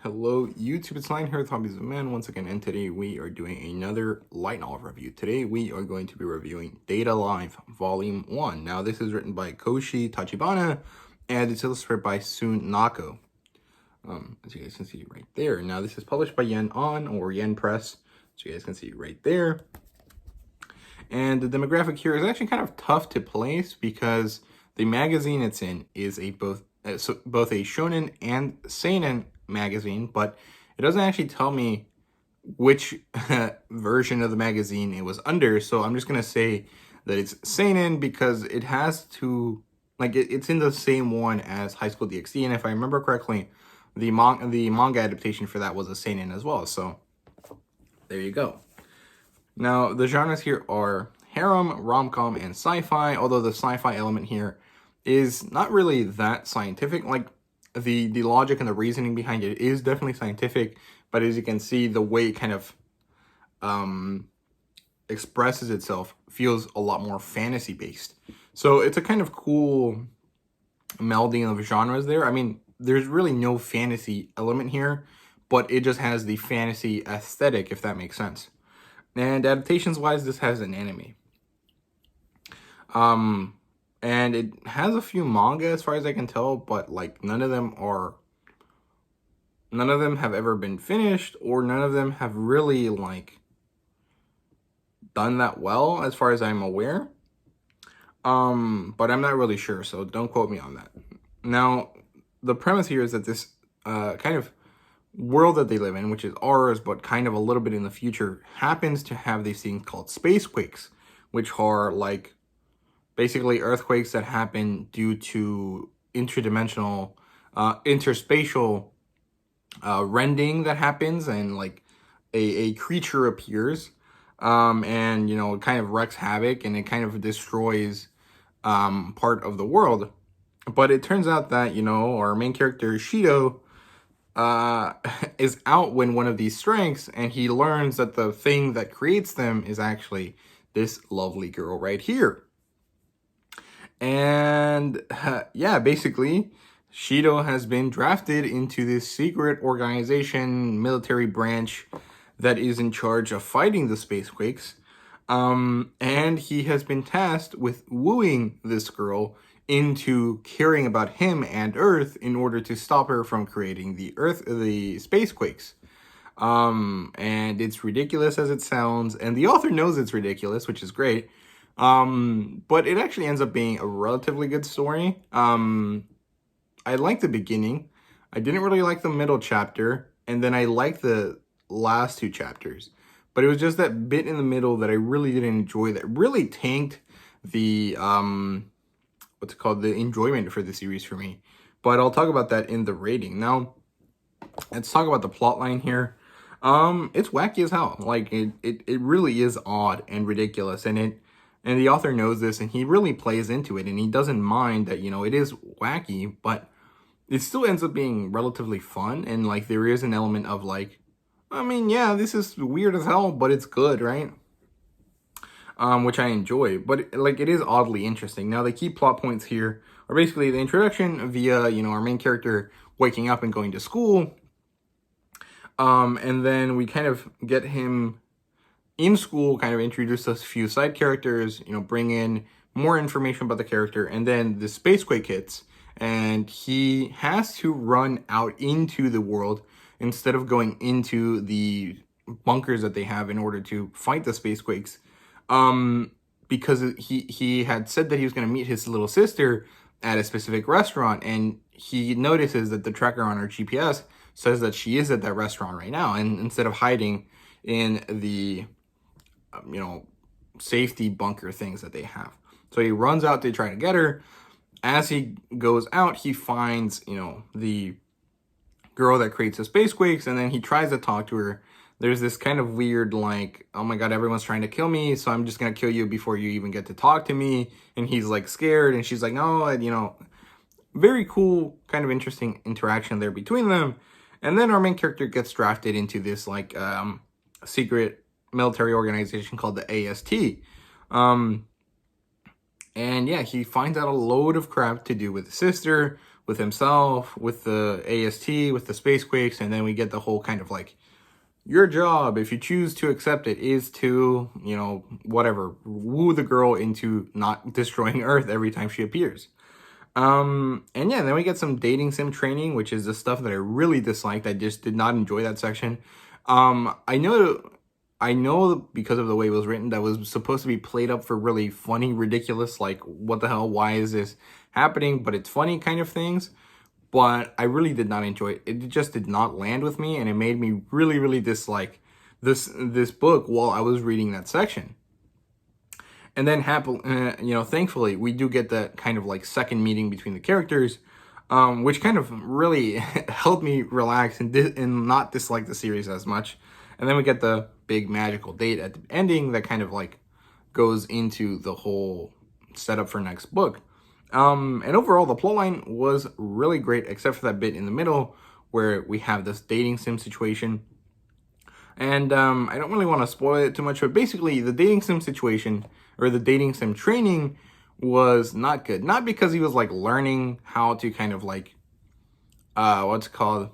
Hello YouTube, it's Lion here with Hobbies of Man once again, and today we are doing another light novel review. Today we are going to be reviewing Data Life Volume 1. Now this is written by Koshi Tachibana and it's illustrated by Sun Nako. As you guys can see right there. Now this is published by Yen On or Yen Press, so you guys can see right there. And the demographic here is actually kind of tough to place because the magazine it's in is both a shonen and seinen magazine, but it doesn't actually tell me which version of the magazine it was under. So I'm just gonna say that it's seinen because it has to, like, it's in the same one as High School DxD, and if I remember correctly, the manga adaptation for that was a seinen as well. So there you go. Now the genres here are harem, rom-com, and sci-fi, although the sci-fi element here is not really that scientific. Like, the logic and the reasoning behind it is definitely scientific, but as you can see, the way it kind of expresses itself feels a lot more fantasy based. So it's a kind of cool melding of genres there. I mean, there's really no fantasy element here, but it just has the fantasy aesthetic, if that makes sense. And adaptations wise, this has an anime. And it has a few manga as far as I can tell, but like none of them have ever been finished, or none of them have really like done that well as far as I'm aware. But I'm not really sure, so don't quote me on that. Now, the premise here is that this kind of world that they live in, which is ours, but kind of a little bit in the future, happens to have these things called spacequakes, which are like basically earthquakes that happen due to interdimensional, interspatial rending that happens, and like a creature appears, and, you know, it kind of wreaks havoc and it kind of destroys part of the world. But it turns out that, you know, our main character, Shido, is out when one of these strikes, and he learns that the thing that creates them is actually this lovely girl right here. And yeah, basically, Shido has been drafted into this secret organization, military branch that is in charge of fighting the spacequakes. And he has been tasked with wooing this girl into caring about him and Earth in order to stop her from creating the spacequakes. And it's ridiculous as it sounds, and the author knows it's ridiculous, which is great. But it actually ends up being a relatively good story. I liked the beginning. I didn't really like the middle chapter, and then I liked the last two chapters. But it was just that bit in the middle that I really didn't enjoy, that really tanked the what's it called, the enjoyment for the series for me. But I'll talk about that in the rating. Now, let's talk about the plot line here. It's wacky as hell. Like, it really is odd and ridiculous, and the author knows this, and he really plays into it, and he doesn't mind that, you know, it is wacky, but it still ends up being relatively fun, and like there is an element of like, I mean, yeah, this is weird as hell, but it's good, right? Which I enjoy, but like it is oddly interesting. Now, the key plot points here are basically the introduction via, you know, our main character waking up and going to school, and then we kind of get him in school, kind of introduce us a few side characters, you know, bring in more information about the character, and then the spacequake hits, and he has to run out into the world instead of going into the bunkers that they have in order to fight the spacequakes, because he had said that he was going to meet his little sister at a specific restaurant, and he notices that the tracker on her GPS says that she is at that restaurant right now, and instead of hiding in the you know, safety bunker things that they have. So he runs out to try to get her. As he goes out, he finds, you know, the girl that creates the spacequakes, and then he tries to talk to her. There's this kind of weird, like, oh my god, everyone's trying to kill me, so I'm just gonna kill you before you even get to talk to me. And he's like scared, and she's like, no, you know, very cool, kind of interesting interaction there between them. And then our main character gets drafted into this like secret military organization called the AST. And yeah, he finds out a load of crap to do with his sister, with himself, with the AST, with the Spacequakes, and then we get the whole kind of like, your job, if you choose to accept it, is to, whatever, woo the girl into not destroying Earth every time she appears. And yeah, then we get some dating sim training, which is the stuff that I really disliked. I just did not enjoy that section. I know because of the way it was written, that was supposed to be played up for really funny, ridiculous, like, what the hell, why is this happening? But it's funny kind of things. But I really did not enjoy it. It just did not land with me, and it made me really, really dislike this book while I was reading that section. And then, thankfully, we do get that kind of like second meeting between the characters, which kind of really helped me relax and not dislike the series as much. And then we get the big magical date at the ending that kind of like goes into the whole setup for next book. And overall, the plotline was really great, except for that bit in the middle where we have this dating sim situation. And I don't really want to spoil it too much, but basically the dating sim situation, or the dating sim training, was not good. Not because he was like learning how to kind of like, what's it called,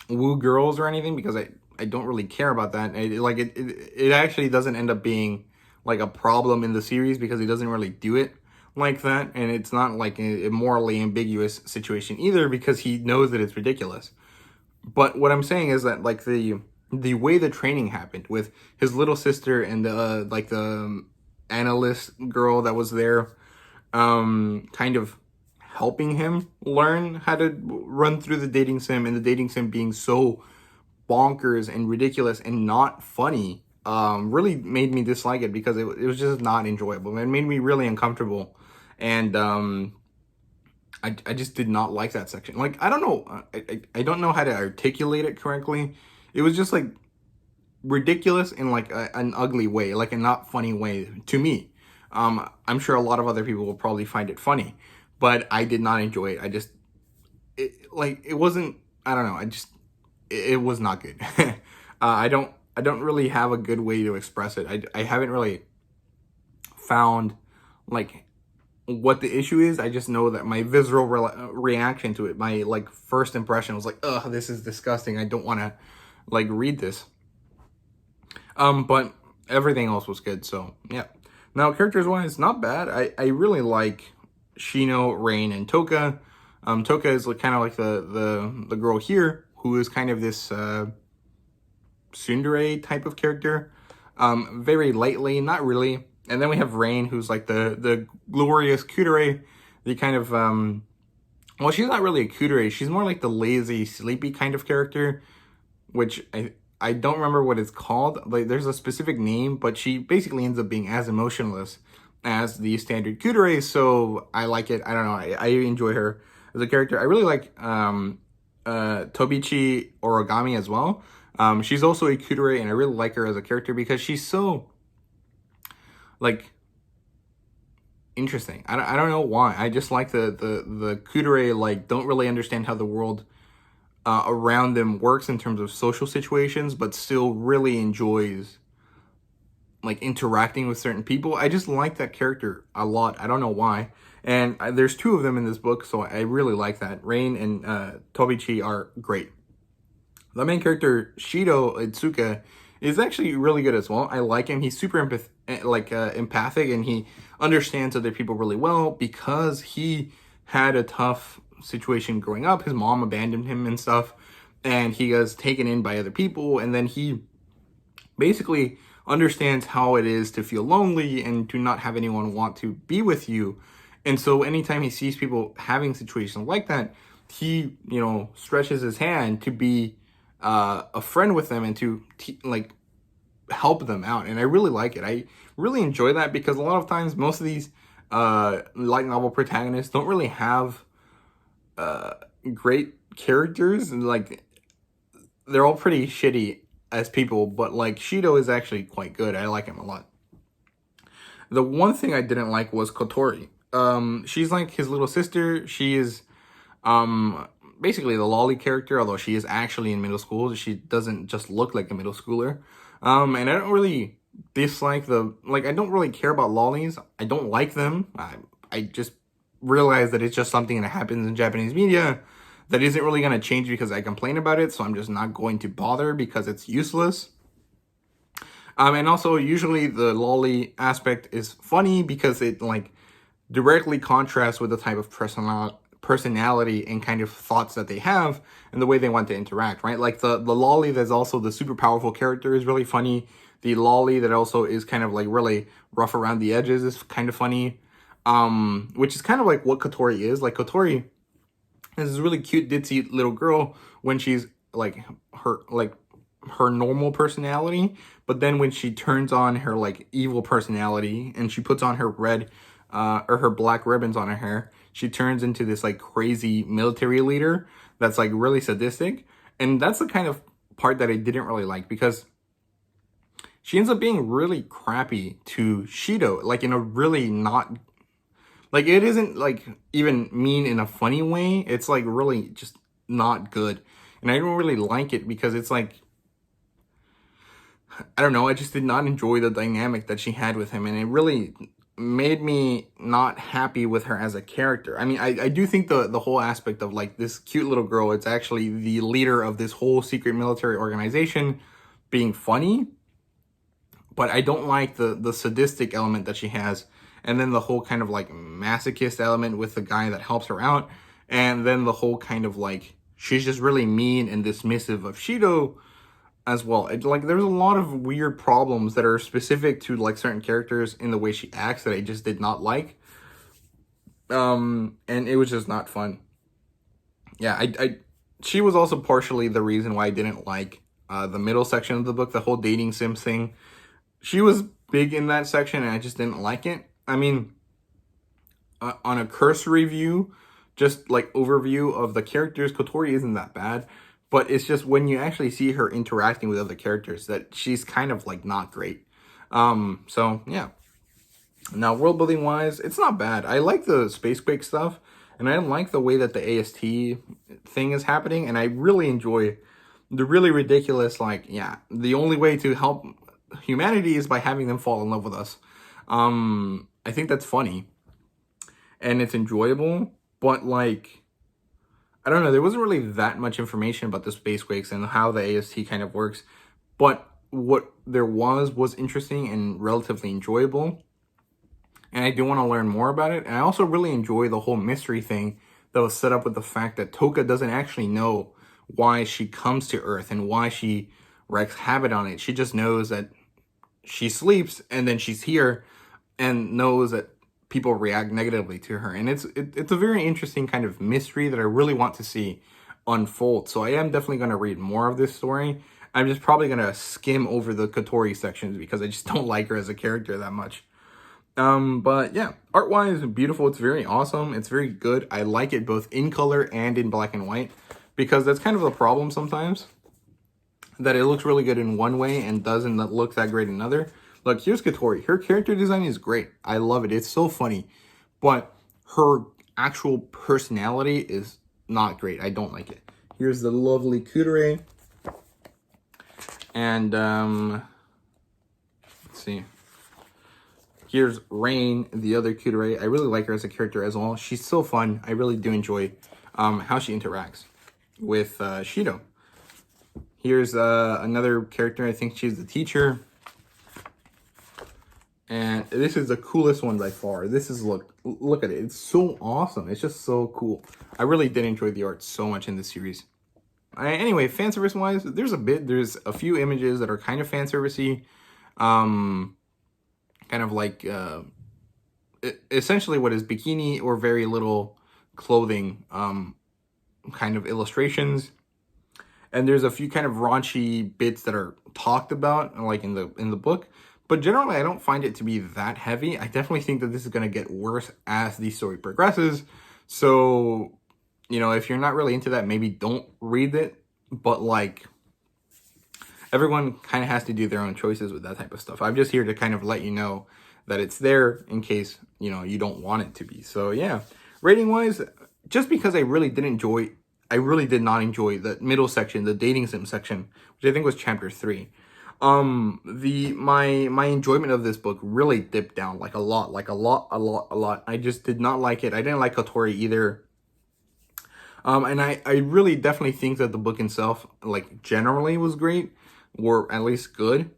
woo girls or anything, because I don't really care about that. It actually doesn't end up being like a problem in the series because he doesn't really do it like that, and it's not like a morally ambiguous situation either because he knows that it's ridiculous. But what I'm saying is that like the way the training happened with his little sister and the analyst girl that was there, kind of helping him learn how to run through the dating sim, and the dating sim being so bonkers and ridiculous and not funny, really made me dislike it because it was just not enjoyable. It made me really uncomfortable. And I just did not like that section. Like, I don't know. I don't know how to articulate it correctly. It was just like ridiculous in like an ugly way, like a not funny way to me. I'm sure a lot of other people will probably find it funny, but I did not enjoy it. It wasn't, I don't know. It was not good. I don't really have a good way to express it. I haven't really found like what the issue is. I just know that my visceral reaction to it, my like first impression was like, ugh, this is disgusting. I don't want to like read this. But everything else was good. So yeah. Now characters wise, not bad. I really like Shino, Rain, and Toka. Toka is like kind of like the girl here who is kind of this tsundere type of character. Very lightly, not really. And then we have Rain, who's like the glorious kutere, the kind of, well, she's not really a kutere. She's more like the lazy, sleepy kind of character, which I don't remember what it's called. Like, there's a specific name, but she basically ends up being as emotionless as the standard kutere, so I like it. I don't know. I enjoy her as a character. I really like Tobichi Origami as well. She's also a kutere, and I really like her as a character because she's so like interesting. I don't know why. I just like the kutere, like, don't really understand how the world around them works in terms of social situations, but still really enjoys like interacting with certain people. I just like that character a lot. I don't know why. And there's two of them in this book, so I really like that. Rain and Tobichi are great. The main character, Shido Itsuka, is actually really good as well. I like him. He's super empathic, and he understands other people really well because he had a tough situation growing up. His mom abandoned him and stuff, and he was taken in by other people, and then he basically understands how it is to feel lonely and to not have anyone want to be with you. And so anytime he sees people having situations like that, he, stretches his hand to be a friend with them and to help them out. And I really like it. I really enjoy that because a lot of times most of these light novel protagonists don't really have great characters, and like they're all pretty shitty as people, but like Shido is actually quite good. I like him a lot. The one thing I didn't like was Kotori. She's like his little sister. She is basically the lolly character, although she is actually in middle school. She doesn't just look like a middle schooler. And I don't really dislike I don't really care about lollies. I don't like them. I just realize that it's just something that happens in Japanese media that isn't really going to change because I complain about it, so I'm just not going to bother because it's useless. And also, usually the lolly aspect is funny because it like directly contrasts with the type of personality and kind of thoughts that they have and the way they want to interact, right? Like the lolly that's also the super powerful character is really funny. The lolly that also is kind of like really rough around the edges is kind of funny. Which is kind of like what Kotori is. Like Kotori is this really cute ditzy little girl when she's like her normal personality, but then when she turns on her like evil personality and she puts on her red or her black ribbons on her hair, she turns into this like crazy military leader that's like really sadistic. And that's the kind of part that I didn't really like because she ends up being really crappy to Shido, like in a really not, like it isn't like even mean in a funny way. It's like really just not good. And I don't really like it because it's like, I don't know, I just did not enjoy the dynamic that she had with him. And it really made me not happy with her as a character. I mean, I do think the whole aspect of like this cute little girl, it's actually the leader of this whole secret military organization being funny. But I don't like the sadistic element that she has. And then the whole kind of like masochist element with the guy that helps her out. And then the whole kind of like, she's just really mean and dismissive of Shido as well. Like there's a lot of weird problems that are specific to like certain characters in the way she acts that I just did not like. And it was just not fun. Yeah, she was also partially the reason why I didn't like the middle section of the book, the whole dating sims thing. She was big in that section and I just didn't like it. I mean, on a cursory view, just like overview of the characters, Kotori isn't that bad. But it's just when you actually see her interacting with other characters that she's kind of like not great. So yeah. Now world building wise, it's not bad. I like the Spacequake stuff. And I like the way that the AST thing is happening. And I really enjoy the really ridiculous, like, yeah, the only way to help humanity is by having them fall in love with us. I think that's funny. And it's enjoyable. But like, I don't know, there wasn't really that much information about the Spacequakes and how the AST kind of works. But what there was interesting and relatively enjoyable. And I do want to learn more about it. And I also really enjoy the whole mystery thing that was set up with the fact that Toka doesn't actually know why she comes to Earth and why she wreaks havoc on it. She just knows that she sleeps and then she's here and knows that people react negatively to her. And it's a very interesting kind of mystery that I really want to see unfold. So I am definitely going to read more of this story. I'm just probably going to skim over the Kotori sections because I just don't like her as a character that much. But yeah, art-wise, beautiful. It's very awesome. It's very good. I like it both in color and in black and white because that's kind of a problem sometimes, that it looks really good in one way and doesn't look that great in another. Look, here's Kotori. Her character design is great. I love it. It's so funny. But her actual personality is not great. I don't like it. Here's the lovely Kudere. And, let's see. Here's Rain, the other Kudere. I really like her as a character as well. She's so fun. I really do enjoy how she interacts with Shido. Here's another character. I think she's the teacher. And this is the coolest one by far. This is, look at it. It's so awesome. It's just so cool. I really did enjoy the art so much in this series. Anyway, fan service wise, there's a few images that are kind of fan servicey. Kind of like essentially what is bikini or very little clothing kind of illustrations. And there's a few kind of raunchy bits that are talked about like in the book. But generally, I don't find it to be that heavy. I definitely think that this is going to get worse as the story progresses. So, you know, if you're not really into that, maybe don't read it. But, like, everyone kind of has to do their own choices with that type of stuff. I'm just here to kind of let you know that it's there in case, you know, you don't want it to be. So, yeah. Rating-wise, just because I really did not enjoy the middle section, the dating sim section, which I think was chapter 3. My enjoyment of this book really dipped down like a lot. I just did not like it. I didn't like Kotori either. And I really definitely think that the book itself, like, generally was great, or at least good.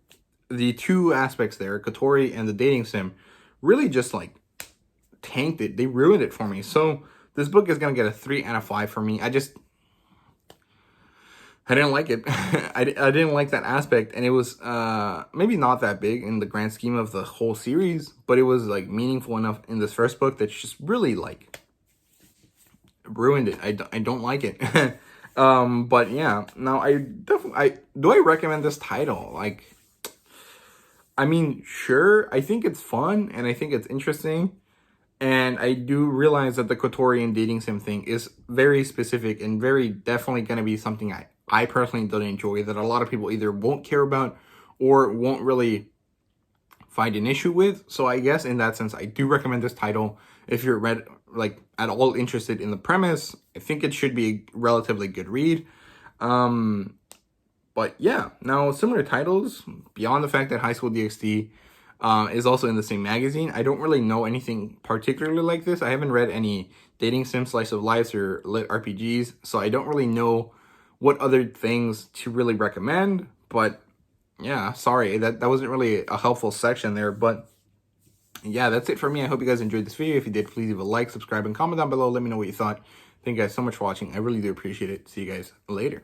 The two aspects there, Kotori and the dating sim, really just like tanked it. They ruined it for me. So this book is gonna get a 3 out of 5 for me. I didn't like it. I didn't like that aspect, and it was maybe not that big in the grand scheme of the whole series, but it was like meaningful enough in this first book that just really like ruined it. I don't like it. But yeah, now I do I recommend this title? Like, I mean, sure, I think it's fun and I think it's interesting. And I do realize that the Kotori and dating sim thing is very specific and very definitely going to be something I personally don't enjoy, that a lot of people either won't care about or won't really find an issue with. So I guess in that sense, I do recommend this title. If you're like at all interested in the premise, I think it should be a relatively good read. But yeah, now similar titles, beyond the fact that High School DxD is also in the same magazine, I don't really know anything particularly like this. I haven't read any dating sim slice of lives or lit RPGs, so I don't really know what other things to really recommend. But yeah, sorry, that wasn't really a helpful section there. But yeah, that's it for me. I hope you guys enjoyed this video. If you did, please leave a like, subscribe, and comment down below. Let me know what you thought. Thank you guys so much for watching. I really do appreciate it. See you guys later.